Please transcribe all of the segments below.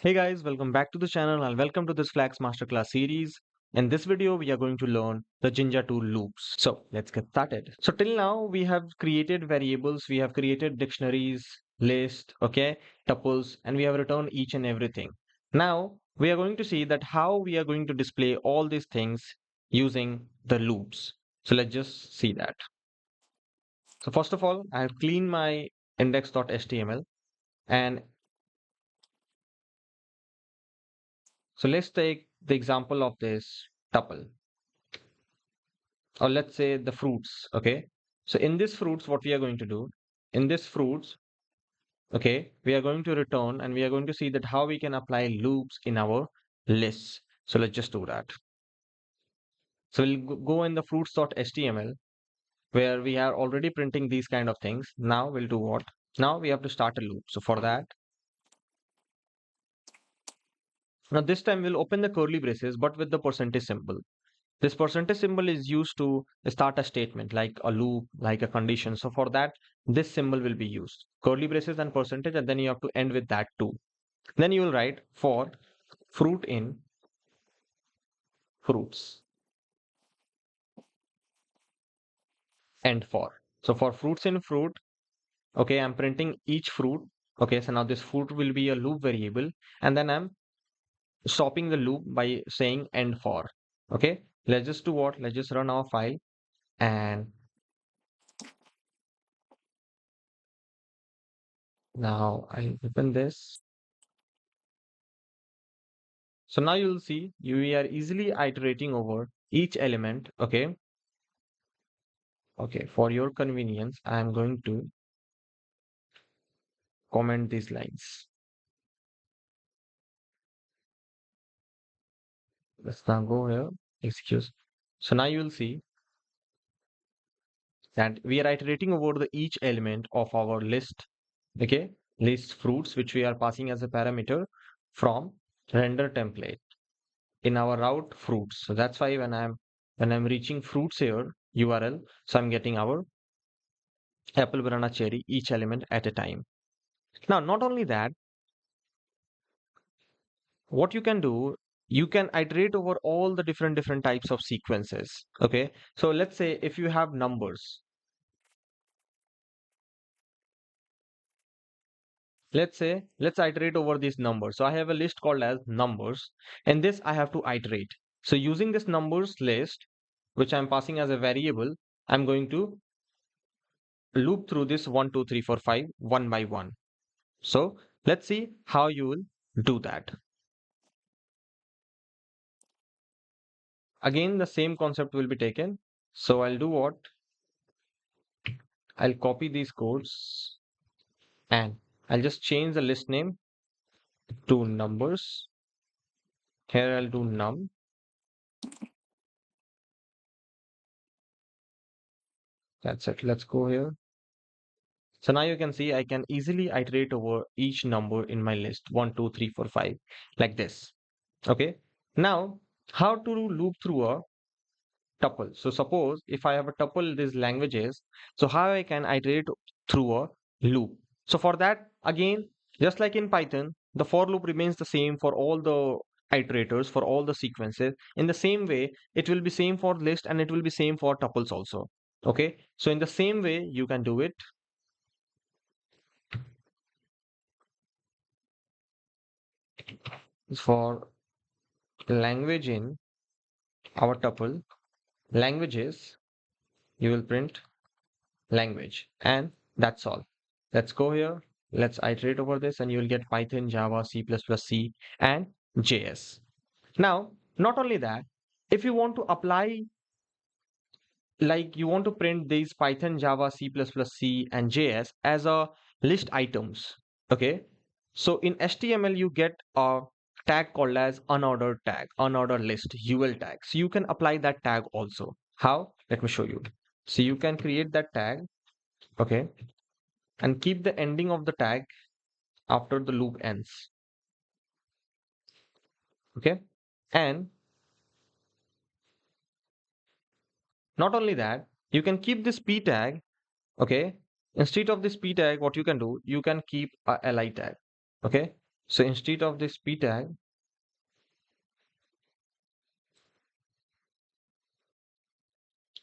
Hey guys, welcome back to the channel and welcome to this Flask Masterclass series. In this video, we are going to learn the Jinja2 loops. So let's get started. So till now, we have created variables, we have created dictionaries, list, okay, tuples, and we have returned each and everything. Now we are going to see that how we are going to display all these things using the loops. So let's just see that. So first of all, I have cleaned my index.html and so let's take the example of this tuple, or let's say the fruits. Okay. So in this fruits, what we are going to do in this fruits, okay, we are going to return and we are going to see that how we can apply loops in our lists. So let's just do that. So we'll go in the fruits.html where we are already printing these kind of things. Now we'll do what? Now we have to start a loop. So for that, now this time we'll open the curly braces, but with the percentage symbol. This percentage symbol is used to start a statement like a loop, like a condition. So for that, this symbol will be used. Curly braces and percentage, and then you have to end with that too. Then you will write for fruit in fruits, and for. So for fruits in fruit, okay, I'm printing each fruit. Okay, so now this fruit will be a loop variable, and then I'm stopping the loop by saying end for. Okay, let's just do what? Let's just run our file and now I'll open this. So now you'll see we are easily iterating over each element. Okay. Okay. For your convenience, I am going to comment these lines. Let's now go here. Excuse. So now you will see that we are iterating over the each element of our list. Okay. List fruits, which we are passing as a parameter from render template in our route fruits. So that's why when I'm reaching fruits here URL, so I'm getting our apple, banana, cherry, each element at a time. Now, not only that, what you can do, you can iterate over all the different types of sequences. Okay. So let's say if you have numbers, let's iterate over these numbers. So I have a list called as numbers, and this I have to iterate. So using this numbers list, which I'm passing as a variable, I'm going to loop through this 1, 2, 3, 4, 5 one by one. So let's see how you will do that. Again, the same concept will be taken. So I'll do what? I'll copy these codes and I'll just change the list name to numbers. Here I'll do num. That's it. Let's go here. So now you can see I can easily iterate over each number in my list 1, 2, 3, 4, 5 like this. Okay. Now, how to loop through a tuple? So suppose if I have a tuple these languages, so how I can iterate through a loop? So for that, again, just like in Python, the for loop remains the same for all the iterators, for all the sequences. In the same way, it will be same for list and it will be same for tuples also. Okay. So in the same way, you can do it for language in our tuple languages. You will print language, and that's all. Let's go here. Let's iterate over this, and you will get Python, Java, C++, C, and JS. Now, not only that, if you want to apply, like you want to print these Python, Java, C++, C, and JS as a list items. Okay. So in HTML, you get a tag called as unordered tag, unordered list, UL tag. So you can apply that tag also. How? Let me show you. So you can create that tag. Okay. And keep the ending of the tag after the loop ends. Okay. And not only that, you can keep this p tag. Okay. Instead of this p tag, what you can do, you can keep a li tag. Okay. So instead of this p tag,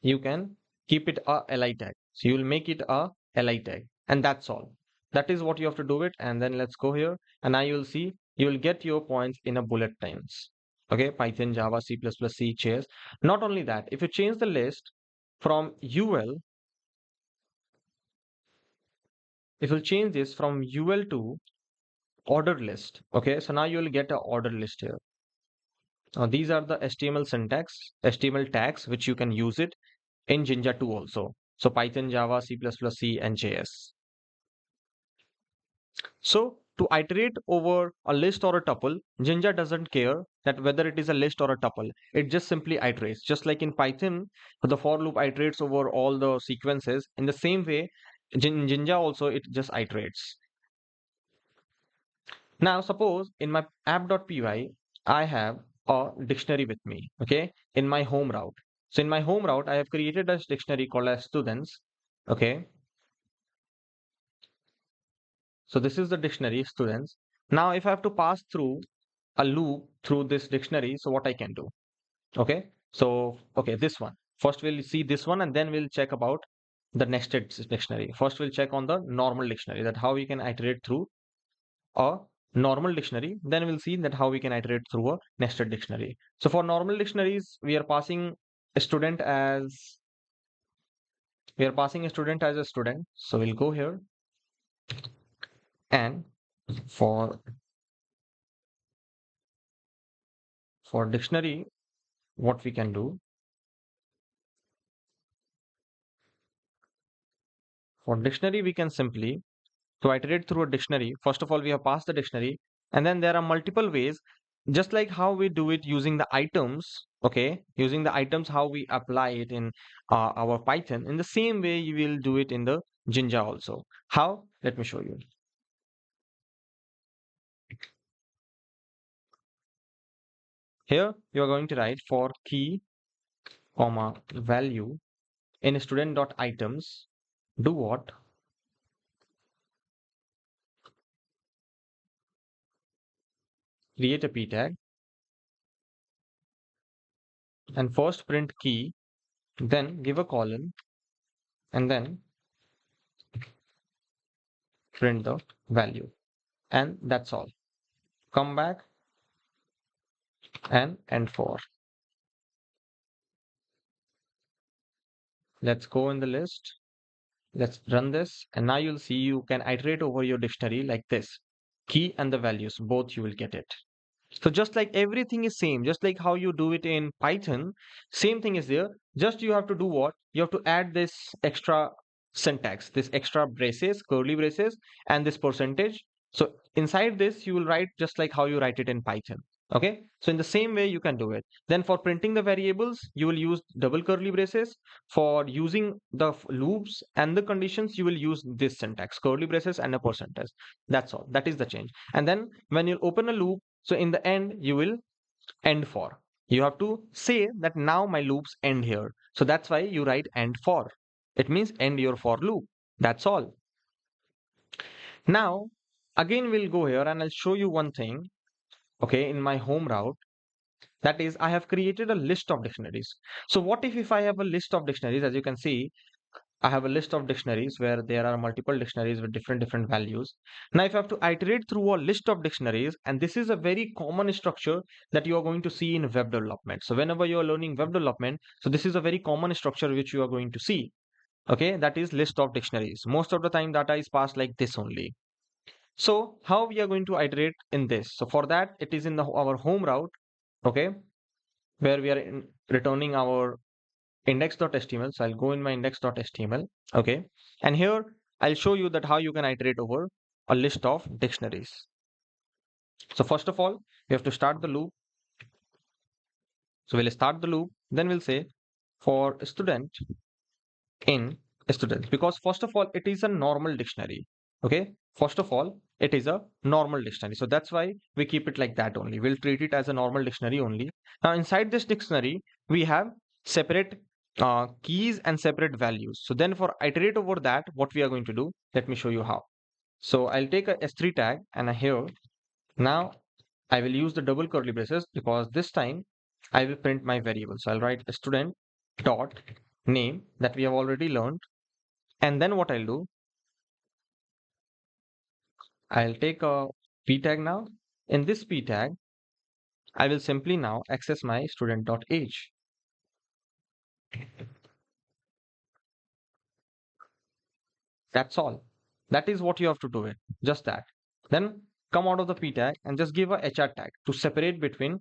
you can keep it a li tag. So you will make it a li tag, and that's all. That is what you have to do it. And then let's go here, and now you will see you will get your points in a bullet times. Okay, Python, Java, C++, C, chairs. Not only that, if you change the list from UL, if you change this from UL to ordered list, okay, so now you will get a ordered list here. Now these are the HTML syntax, HTML tags which you can use it in Jinja2 also. So Python, Java, C++, C, and JS. So to iterate over a list or a tuple, Jinja doesn't care that whether it is a list or a tuple. It just simply iterates. Just like in Python, the for loop iterates over all the sequences. In the same way, Jinja also it just iterates. Now suppose in my app.py, I have a dictionary with me, okay, in my home route. So in my home route, I have created a dictionary called as students, okay. So this is the dictionary students. Now if I have to pass through a loop through this dictionary, so what I can do? Okay, so okay, this one. First we'll see this one and then we'll check about the nested dictionary. First we'll check on the normal dictionary, that how we can iterate through a normal dictionary. Then we'll see that how we can iterate through a nested dictionary. So for normal dictionaries, a student as we are passing a student as a student. So we'll go here, and for dictionary, what we can do for dictionary, we can simply to iterate through a dictionary. First of all, we have passed the dictionary, and then there are multiple ways, just like how we do it using the items. Okay, using the items, how we apply it in our Python. In the same way, you will do it in the Jinja also. How? Let me show you. Here, you are going to write for key, comma, value in student.items. Do what? Create a p tag and first print key, then give a colon, and then print the value. And that's all. Come back and end for. Let's go in the list. Let's run this. And now you'll see you can iterate over your dictionary like this. Key and the values, both you will get it. So just like everything is same, just like how you do it in Python, same thing is there. Just you have to do what? You have to add this extra syntax, this extra braces, curly braces, and this percentage. So inside this, you will write just like how you write it in Python. Okay. So in the same way, you can do it. Then for printing the variables, you will use double curly braces. For using the loops and the conditions, you will use this syntax, curly braces and a percentage. That's all. That is the change. And then when you open a loop, so in the end, you will end for. You have to say that now my loops end here. So that's why you write end for. It means end your for loop. That's all. Now, again, we'll go here and I'll show you one thing. Okay, in my home route, that is, I have created a list of dictionaries. So what if I have a list of dictionaries? As you can see, I have a list of dictionaries where there are multiple dictionaries with different values. Now, if I have to iterate through a list of dictionaries, and this is a very common structure that you are going to see in web development. So whenever you are learning web development, so this is a very common structure which you are going to see. Okay, that is list of dictionaries. Most of the time data is passed like this only. So how we are going to iterate in this? So for that, it is in our home route, okay, where we are returning our index.html. So I'll go in my index.html. Okay. And here I'll show you that how you can iterate over a list of dictionaries. So first of all, we have to start the loop. So we'll start the loop. Then we'll say for student in students, because first of all, it is a normal dictionary. Okay. First of all, it is a normal dictionary. So that's why we keep it like that only. We'll treat it as a normal dictionary only. Now inside this dictionary, we have separate keys and separate values. So then for iterate over that, what we are going to do, let me show you how. So I'll take a S3 tag and a here Now I will use the double curly braces because this time I will print my variable. So I'll write student dot name that we have already learned. And then what I'll do, I'll take a p tag now. In this p tag, I will simply now access my student dot age. That's all. That is what you have to do it. Just that. Then come out of the p tag and just give a HR tag to separate between.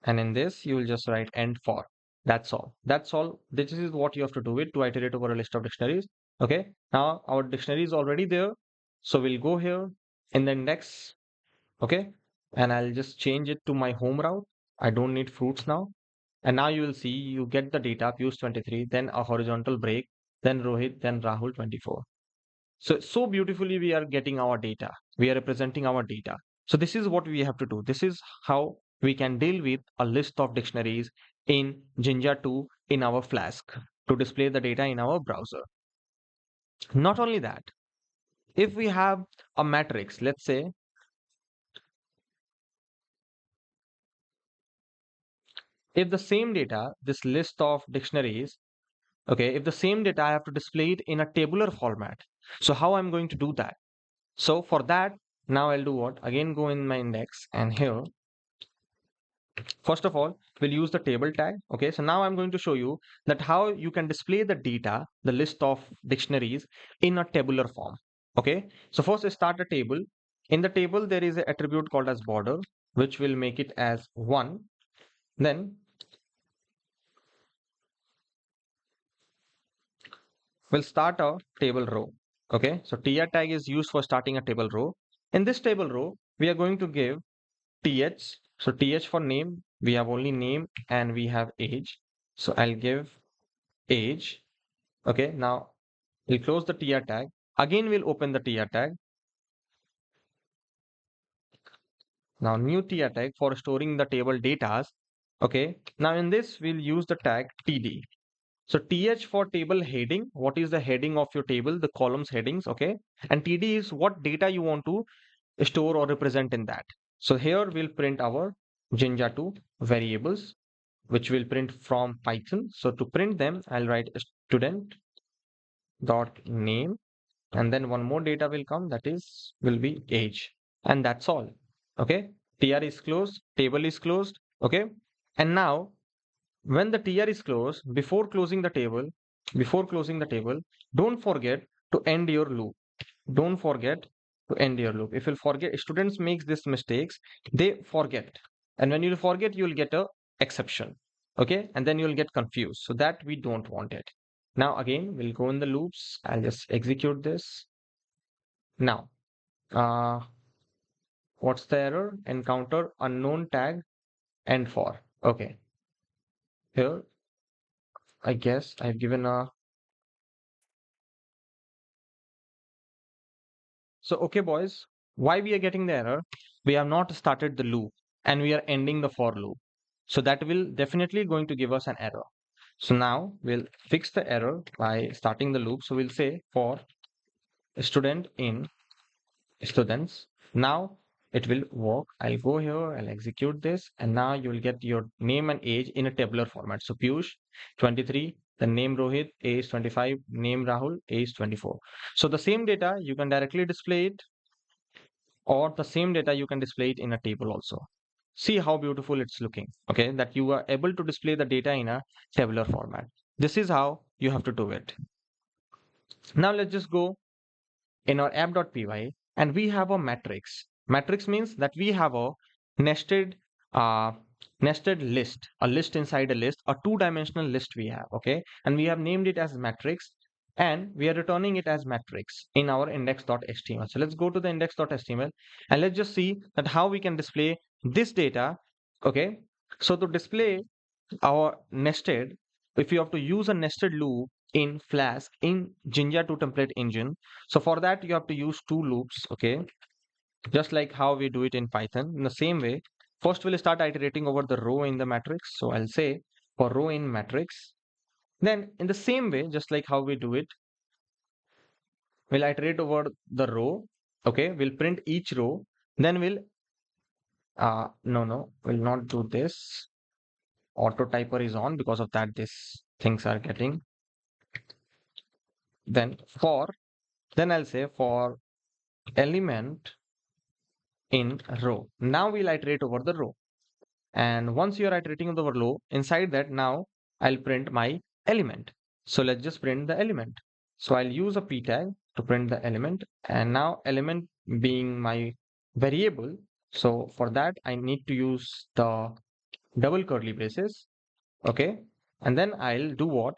And in this, you will just write end for. That's all. That's all. This is what you have to do it to iterate over a list of dictionaries. Okay. Now our dictionary is already there. So we'll go here in the index. Okay. And I'll just change it to my home route. I don't need fruits now. And now you will see you get the data Piyush 23, then a horizontal break, then Rohit, then Rahul 24. So beautifully we are getting our data. We are representing our data. So this is what we have to do. This is how we can deal with a list of dictionaries in Jinja2 in our Flask to display the data in our browser. Not only that, if we have a matrix, let's say if the same data, this list of dictionaries, okay, if the same data I have to display it in a tabular format. So how I'm going to do that? So for that, now I'll do what? Again, go in my index and here, first of all, we'll use the table tag. Okay, so now I'm going to show you that how you can display the data, the list of dictionaries in a tabular form. Okay, so first I start a table. In the table, there is an attribute called as border, which will make it as 1. Then we'll start a table row. Okay, so tr tag is used for starting a table row. In this table row, we are going to give th. So th for name, we have only name and we have age. So I'll give age. Okay, now we'll close the tr tag. Again, we'll open the tr tag. Now new tr tag for storing the table datas. Okay, now in this, we'll use the tag td. So th for table heading. What is the heading of your table? The columns headings. Okay, and td is what data you want to store or represent in that. So here we'll print our Jinja2 variables, which will print from Python. So to print them, I'll write student dot name, and then one more data will come, that is will be age, and that's all. Okay, tr is closed, table is closed. Okay, and now when the tr is closed, before closing the table, don't forget to end your loop. Don't forget to end your loop. If you'll forget, students makes these mistakes, they forget. And when you forget, you'll get a exception. Okay, and then you'll get confused. So that we don't want it. Now again, we'll go in the loops. I'll just execute this. Now, what's the error? Encounter unknown tag and for. Okay, here I guess I've given a. So, okay, boys, why we are getting the error? We have not started the loop and we are ending the for loop. So that will definitely going to give us an error. So now we'll fix the error by starting the loop. So we'll say for student in students. Now it will work. I'll go here, I'll execute this, and now you will get your name and age in a tabular format. So Piyush 23, the name Rohit, age 25, name Rahul, age 24. So the same data you can directly display it, or the same data you can display it in a table also. See how beautiful it's looking. Okay, that you are able to display the data in a tabular format. This is how you have to do it. Now let's just go in our app.py and we have a matrix. Matrix means that we have a nested uh, nested list, a list inside a list, a two-dimensional list we have. Okay, and we have named it as matrix and we are returning it as matrix in our index.html. So let's go to the index.html and let's just see that how we can display this data. Okay, so to display our nested, if you have to use a nested loop in Flask in Jinja2 template engine, so for that you have to use two loops. Okay, just like how we do it in Python. In the same way, first we'll start iterating over the row in the matrix. So I'll say for row in matrix. Then in the same way, just like how we do it, we'll iterate over the row. Okay, we'll print each row. Then we'll no, we'll not do this. Auto typer is on, because of that these things are getting. Then then I'll say for element in row. Now we'll iterate over the row. And once you're iterating over the row, inside that now I'll print my element. So let's just print the element. So I'll use a p tag to print the element, and now element being my variable. So for that I need to use the double curly braces. Okay. And then I'll do what?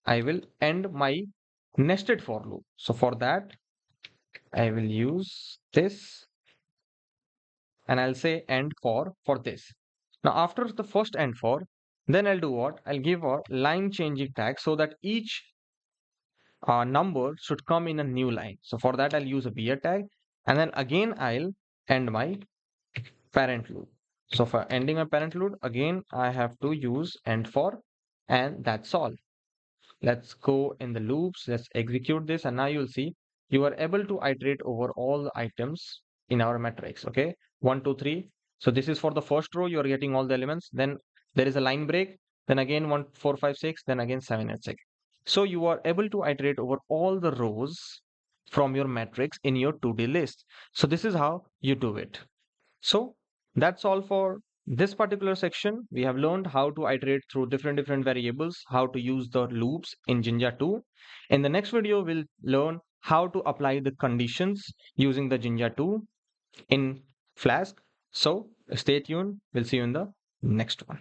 I will end my nested for loop. So for that I will use this, and I'll say end for this. Now after the first end for, then I'll do what? I'll give a line changing tag so that each number should come in a new line. So for that I'll use a beer tag, and then again I'll end my parent loop. So for ending my parent loop, again I have to use end for, and that's all. Let's go in the loops, let's execute this, and now you'll see you are able to iterate over all the items in our matrix. Okay, 1 2 3. So this is for the first row, you are getting all the elements. Then there is a line break, then again 1 4 5 6, then again 7 and 6. So you are able to iterate over all the rows from your matrix in your to-do list. So this is how you do it. So that's all for this particular section. We have learned how to iterate through different variables, how to use the loops in Jinja2. In the next video, we'll learn how to apply the conditions using the Jinja2 in Flask. So stay tuned. We'll see you in the next one.